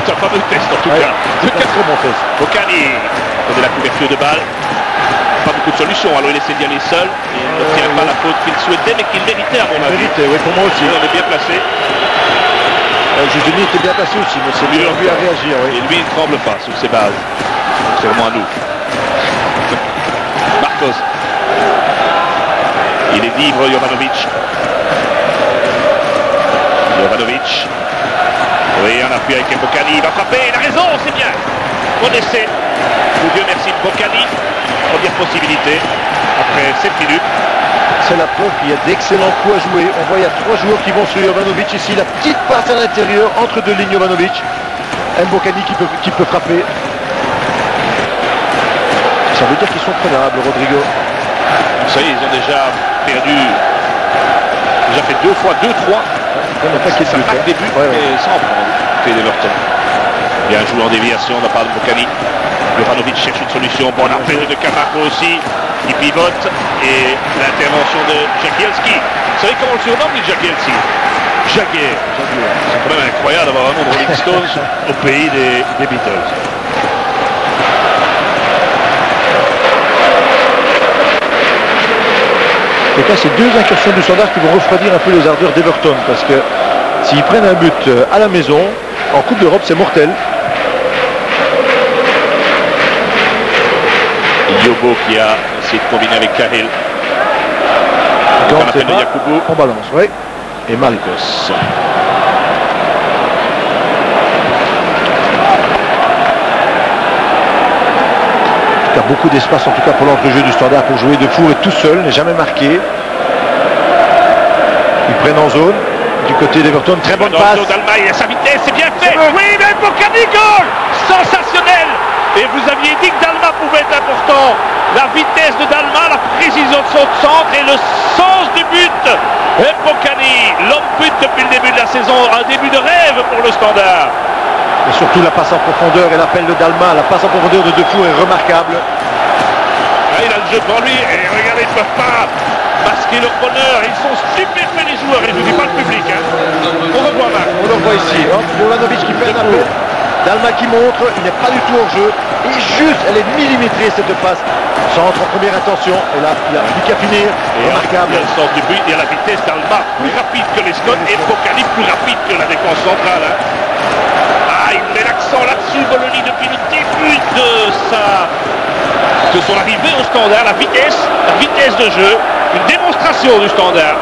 C'est un fameux test en tout cas. C'est un très bon test. Mbokani connaît la couverture de balle. Pas beaucoup de solutions, alors il essaie d'y aller seul. Il n'obtient pas la faute qu'il souhaitait, mais qu'il méritait à mon avis. Méritait, oui, pour moi aussi. On est bien placé. Justini était bien placé aussi, mais c'est lui à réagir. Oui. Et lui, il ne tremble pas sur ses bases. C'est vraiment à nous. Marcos. Il est libre, Jovanovic. Jovanovic. Oui, un appui avec Mbokani. Il va frapper, il a raison, c'est bien. Bon essai. Dieu merci, Mbokani. Première possibilité. Après 7 minutes. C'est la preuve qu'il y a d'excellents coups à jouer. On voit il y a 3 joueurs qui vont sur Jovanovic ici. La petite passe à l'intérieur entre deux lignes Jovanovic. Mbokani qui peut frapper. Ça veut dire qu'ils sont prenables, Rodrigo. Ça y est, ils ont déjà perdu. Déjà fait 2 fois 2-3. Ça marque des buts, mais sans prendre. C'est d'Everton. Bien joué en déviation de la part de Mbokani. Jovanovic cherche une solution. Bon appel de Camargo aussi. Il pivote et l'intervention de Jagielski. Vous savez comment on le surnomme, lui, Jagielski? Jaguer. C'est quand même incroyable d'avoir un nom de Rolling Stones au pays des Beatles. Et là, c'est 2 incursions du Standard qui vont refroidir un peu les ardeurs d'Everton, parce que s'ils prennent un but à la maison, en Coupe d'Europe, c'est mortel. Yobo qui a essayé de combiner avec Cahill. On balance, oui. Et Marcos. Il y a beaucoup d'espace en tout cas pour l'entrejeu du Standard pour jouer. De Four est tout seul, n'est jamais marqué. Ils prennent en zone. Du côté d'Everton, très bonne passe. Dalma, il a sa vitesse, c'est bien fait. Oui, mais Mbokani, goal sensationnel. Et vous aviez dit que Dalma pouvait être important. La vitesse de Dalma, la précision de son centre et le sens du but. Mbokani, l'homme but depuis le début de la saison, un début de rêve pour le Standard. Et surtout la passe en profondeur et l'appel de Dalma, la passe en profondeur de Defour est remarquable. Là, il a le jeu pour lui et regardez, ils ne peuvent pas masquer leur bonheur. Ils sont super faits les joueurs et je ne dis pas le public. Hein. On revoit Marc. On le voit ici. Jovanovic qui fait un appel. Dalma qui montre, il n'est pas du tout hors jeu. Et juste, elle est millimétrée cette passe. Centre en première intention. Et là, il n'y a plus qu'à finir. Remarquable. Il y a le sens du but, il y a la vitesse d'Alma, plus rapide que les Scott et Mbokani plus rapide que la défense centrale. Hein. Ah, il met l'accent là-dessus, Bologna, depuis le début de son arrivée au Standard. La vitesse de jeu, une démonstration du Standard.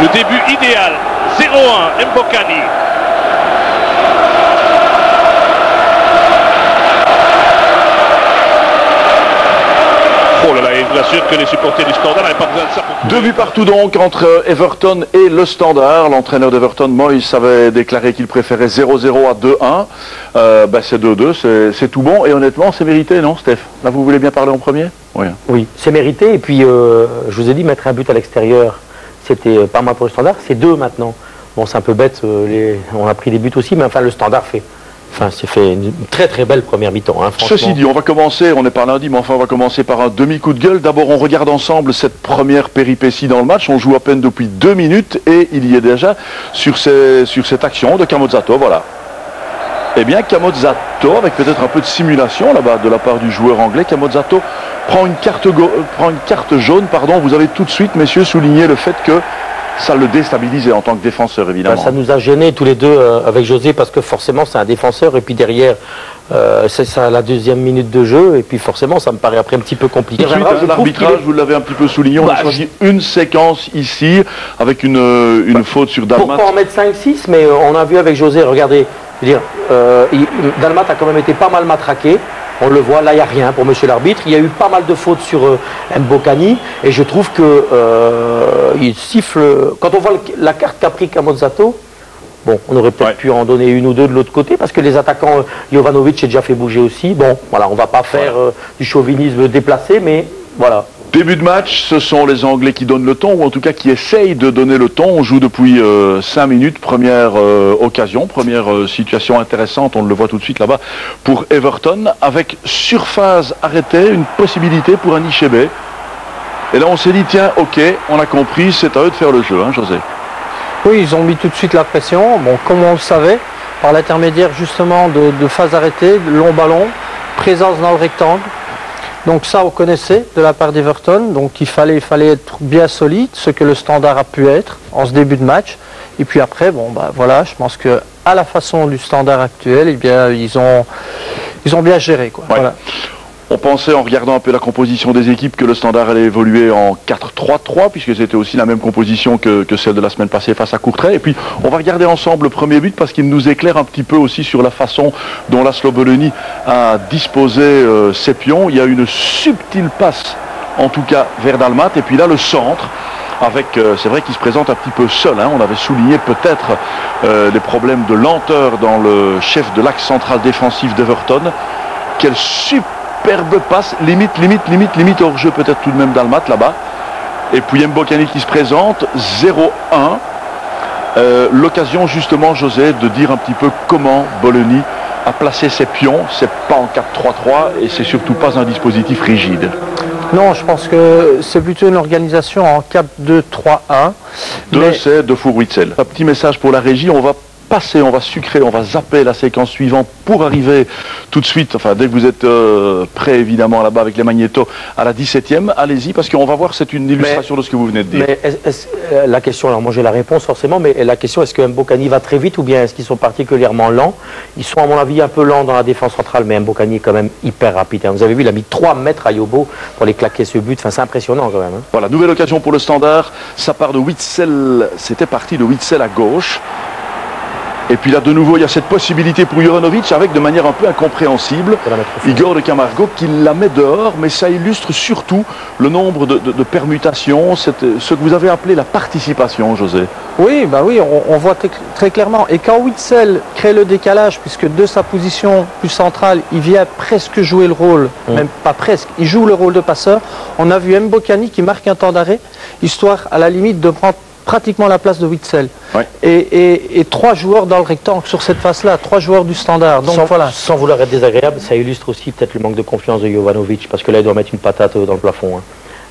Le début idéal, 0-1, Mbokani. Oh là là, je vous assure que les supporters du Standard n'avaient pas besoin de ça pour... 2 buts partout donc entre Everton et le Standard. L'entraîneur d'Everton, Moyes, avait déclaré qu'il préférait 0-0 à 2-1. C'est 2-2, c'est tout bon. Et honnêtement, c'est mérité, non, Steph? Là, vous voulez bien parler en premier? Oui. Oui, c'est mérité. Et puis, je vous ai dit, mettre un but à l'extérieur, c'était pas mal pour le Standard. C'est 2 maintenant. Bon, c'est un peu bête, on a pris des buts aussi, mais enfin, le Standard c'est fait une très très belle première mi-temps. Hein, ceci dit, on va commencer, on n'est pas lundi, mais enfin on va commencer par un demi-coup de gueule. D'abord, on regarde ensemble cette première péripétie dans le match. On joue à peine depuis 2 minutes et il y est déjà sur cette action de Camozzato, voilà. Eh bien, Camozzato, avec peut-être un peu de simulation là-bas de la part du joueur anglais, Camozzato prend une carte jaune, pardon. Vous avez tout de suite, messieurs, souligné le fait que ça le déstabilisait en tant que défenseur, évidemment. Ça nous a gênés tous les deux avec José, parce que forcément c'est un défenseur, et puis derrière c'est ça la 2e minute de jeu, et puis forcément ça me paraît après un petit peu compliqué. L'arbitrage, vous l'avez un petit peu souligné, on a choisi une séquence ici avec une faute sur Dalmat. Pour pas en mettre 5-6, mais on a vu avec José, regardez, je veux dire, Dalmat a quand même été pas mal matraqué. On le voit, là il n'y a rien pour monsieur l'arbitre. Il y a eu pas mal de fautes sur Mbokani, et je trouve que il siffle. Quand on voit la carte qu'a pris Camozzato, bon, on aurait peut-être pu en donner 1 ou 2 de l'autre côté, parce que les attaquants, Jovanovic s'est déjà fait bouger aussi. Bon, voilà, on ne va pas faire du chauvinisme déplacé, mais voilà. Début de match, ce sont les Anglais qui donnent le ton, ou en tout cas qui essayent de donner le ton. On joue depuis 5 minutes, première occasion, première situation intéressante, on le voit tout de suite là-bas, pour Everton, avec surphase arrêtée, une possibilité pour un Ichebe. Et là on s'est dit, tiens, ok, on a compris, c'est à eux de faire le jeu, hein, José. Oui, ils ont mis tout de suite la pression, bon, comme on le savait. par l'intermédiaire justement de phases arrêtées, de longs ballons, présence dans le rectangle. Donc ça, on connaissait de la part d'Everton, donc il fallait être bien solide, ce que le Standard a pu être en ce début de match. Et puis après, bon, bah voilà, je pense que à la façon du Standard actuel, eh bien, ils ont bien géré, quoi. Ouais. Voilà. On pensait, en regardant un peu la composition des équipes, que le Standard allait évoluer en 4-3-3, puisque c'était aussi la même composition que celle de la semaine passée face à Courtrai. Et puis, on va regarder ensemble le premier but, parce qu'il nous éclaire un petit peu aussi sur la façon dont Laszlo Bologna a disposé ses pions. Il y a une subtile passe, en tout cas, vers Dalmat. Et puis là, le centre, avec, c'est vrai qu'il se présente un petit peu seul. Hein. On avait souligné peut-être les problèmes de lenteur dans le chef de l'axe central défensif d'Everton. Quelle superbe passe, limite hors jeu peut-être tout de même Dalmat là-bas. Et puis Mbokani qui se présente, 0-1. L'occasion justement, José, de dire un petit peu comment Bologna a placé ses pions. C'est pas en 4-3-3 et c'est surtout pas un dispositif rigide. Non, je pense que c'est plutôt une organisation en 4-2-3-1. 2, c'est de Four-Witzel. Un petit message pour la régie, on va passer, on va sucrer, on va zapper la séquence suivante pour arriver tout de suite, enfin dès que vous êtes prêts évidemment là-bas avec les magnétos à la 17e, allez-y parce qu'on va voir, c'est une illustration de ce que vous venez de dire. Mais la question, alors moi j'ai la réponse forcément, mais la question est-ce que Mbokani va très vite ou bien est-ce qu'ils sont particulièrement lents? Ils sont à mon avis un peu lents dans la défense centrale, mais Mbokani est quand même hyper rapide. Hein. Vous avez vu, il a mis 3 mètres à Yobo pour les claquer ce but, enfin c'est impressionnant quand même. Hein. Voilà, nouvelle occasion pour le Standard, ça part de Witzel, c'était parti de Witzel à gauche. Et puis là, de nouveau, il y a cette possibilité pour Juranovic avec, de manière un peu incompréhensible, Igor de Camargo qui la met dehors, mais ça illustre surtout le nombre de permutations, ce que vous avez appelé la participation, José. Oui, bah oui, on voit très clairement. Et quand Witzel crée le décalage, puisque de sa position plus centrale, il vient presque jouer le rôle, même pas presque, il joue le rôle de passeur, on a vu Mbokani qui marque un temps d'arrêt, histoire à la limite de prendre pratiquement la place de Witzel. Ouais. Et 3 joueurs dans le rectangle sur cette face-là, 3 joueurs du Standard. Donc voilà. Sans vouloir être désagréable, ça illustre aussi peut-être le manque de confiance de Jovanovic, parce que là il doit mettre une patate dans le plafond. Hein.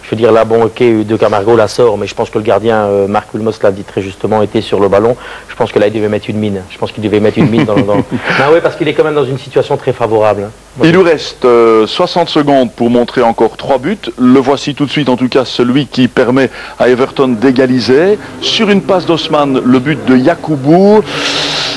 Je veux dire, là, bon, ok, de Camargo la sort, mais je pense que le gardien, Marc Wilmos l'a dit très justement, était sur le ballon. Je pense que là, il devait mettre une mine. Je pense qu'il devait mettre une mine dans... Ah oui, parce qu'il est quand même dans une situation très favorable. Hein. Il nous reste 60 secondes pour montrer encore 3 buts. Le voici tout de suite, en tout cas, celui qui permet à Everton d'égaliser. Sur une passe d'Osman, le but de Yakubu.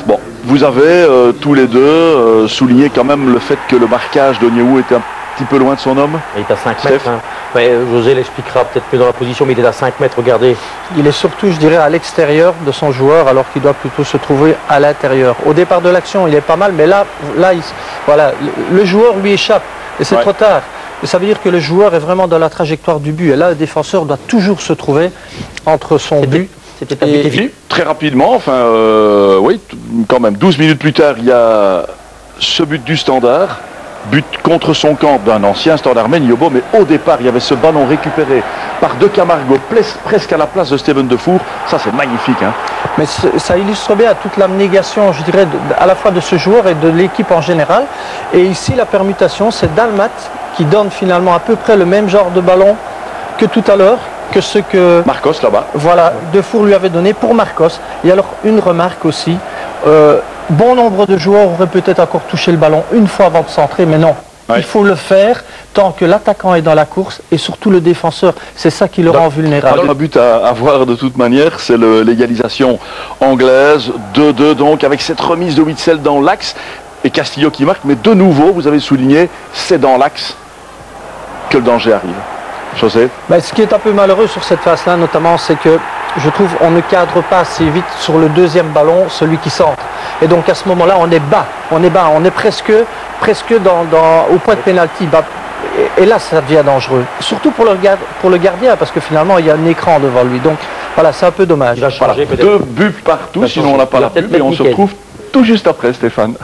Bon, vous avez tous les deux souligné quand même le fait que le marquage d'Onyewu était un petit peu loin de son homme. Il est à 5 mètres. Hein. Ouais, José l'expliquera peut-être plus dans la position, mais il est à 5 mètres, regardez. Il est surtout, je dirais, à l'extérieur de son joueur, alors qu'il doit plutôt se trouver à l'intérieur. Au départ de l'action, il est pas mal, mais là voilà, le joueur lui échappe, et c'est trop tard. Et ça veut dire que le joueur est vraiment dans la trajectoire du but, et là, le défenseur doit toujours se trouver entre son but et... Très rapidement, enfin, oui, quand même, 12 minutes plus tard, il y a ce but du Standard. But contre son camp d'un ancien Standardman, Yobo, mais au départ, il y avait ce ballon récupéré par De Camargo, presque à la place de Steven Defour. Ça, c'est magnifique. Hein. Mais ça illustre bien toute l'abnégation, je dirais, à la fois de ce joueur et de l'équipe en général. Et ici, la permutation, c'est Dalmat qui donne finalement à peu près le même genre de ballon que tout à l'heure, que ce que... Marcos, là-bas. Voilà, Defour lui avait donné pour Marcos. Et alors, une remarque aussi... bon nombre de joueurs auraient peut-être encore touché le ballon une fois avant de centrer, mais non. Ouais. Il faut le faire tant que l'attaquant est dans la course et surtout le défenseur. C'est ça qui le rend vulnérable. Le but à voir de toute manière, c'est l'égalisation anglaise. 2-2 donc, avec cette remise de Witzel dans l'axe. Et Castillo qui marque, mais de nouveau, vous avez souligné, c'est dans l'axe que le danger arrive. José. Ben, ce qui est un peu malheureux sur cette phase-là, notamment, c'est que je trouve on ne cadre pas assez vite sur le deuxième ballon, celui qui centre. Et donc à ce moment-là, on est bas, on est presque au point de pénalty. Et là, ça devient dangereux. Surtout pour le gardien, parce que finalement, il y a un écran devant lui. Donc voilà, c'est un peu dommage. Voilà, 2 buts partout, sinon on n'a pas la pub et on se retrouve tout juste après, Stéphane.